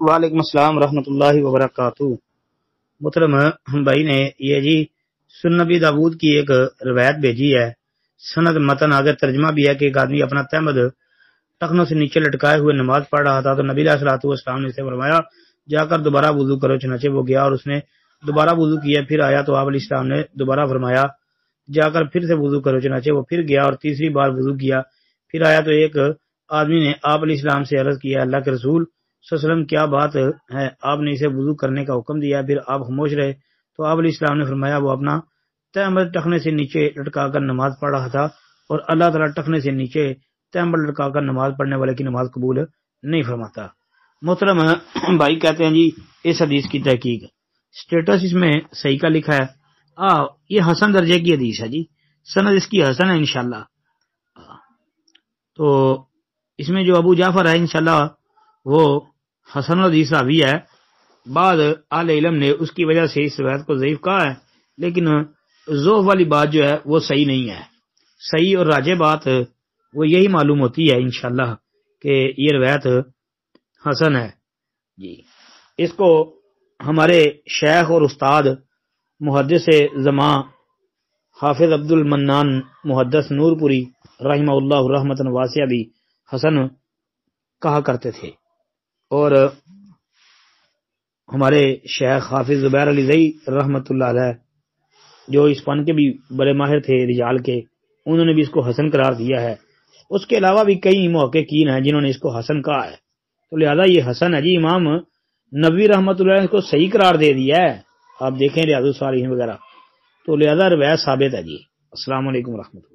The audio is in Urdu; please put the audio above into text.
وعلیکم السلام ورحمۃ اللہ وبرکاتہ۔ محترم ہم بھائی نے یہ جی سنن نبی داود کی ایک روایت بھیجی ہے، سند متن آگے ترجمہ بھی ہے کہ ایک آدمی اپنا تہمد ٹخنوں سے نیچے لٹکائے ہوئے نماز پڑھ رہا تھا تو نبی علیہ الصلوۃ والسلام نے اسے فرمایا جا کر دوبارہ وضو کرو، چنانچہ وہ گیا اور اس نے دوبارہ وضو کیا، پھر آیا تو آپ علیہ السلام نے دوبارہ فرمایا جا کر پھر سے وضو کرو، چنانچہ وہ پھر گیا اور تیسری بار وضو کیا، پھر آیا تو ایک آدمی نے آپ علیہ السلام سے عرض کیا اللہ کے رسول صلی اللہ علیہ وسلم کیا بات ہے، آپ نے اسے وضو کرنے کا حکم دیا، پھر آپ خاموش رہے تو آپ علیہ السلام نے فرمایا وہ اپنا تہمد ٹخنے سے نیچے لٹکا کر نماز پڑھ رہا تھا اور اللہ تعالیٰ ٹخنے سے نیچے تہمد لٹکا کر نماز پڑھنے والے کی نماز قبول نہیں فرماتا۔ محترم بھائی کہتے ہیں جی اس حدیث کی تحقیق سٹیٹس اس میں صحیح کا لکھا ہے، یہ حسن درجے کی حدیث ہے جی، سند اس کی حسن ہے انشاءاللہ۔ تو اس میں جو ابو جعفر ہے انشاءاللہ وہ حسن الحدیث راوی ہے، بعض اہل علم نے اس کی وجہ سے اس روایت کو ضعیف کہا ہے، لیکن ضعف والی بات جو ہے وہ صحیح نہیں ہے، صحیح اور راجح بات وہ یہی معلوم ہوتی ہے انشاءاللہ کہ یہ روایت حسن ہے جی۔ اس کو ہمارے شیخ اور استاد محدث زماں حافظ عبد المنان محدث نور پوری رحمہ اللہ رحمۃ واسعہ بھی حسن کہا کرتے تھے، اور ہمارے شیخ حافظ زبیر علی زئی رحمۃ اللہ علیہ جو اس فن کے بھی بڑے ماہر تھے رجال کے، انہوں نے بھی اس کو حسن قرار دیا ہے۔ اس کے علاوہ بھی کئی محققین ہیں جنہوں نے اس کو حسن کہا ہے، تو لہذا یہ حسن ہے جی۔ امام نبوی رحمۃ اللہ نے اس کو صحیح قرار دے دیا ہے، آپ دیکھیں ریاض الصالحین وغیرہ، تو لہذا روایت ثابت ہے جی۔ السلام علیکم ورحمۃ اللہ۔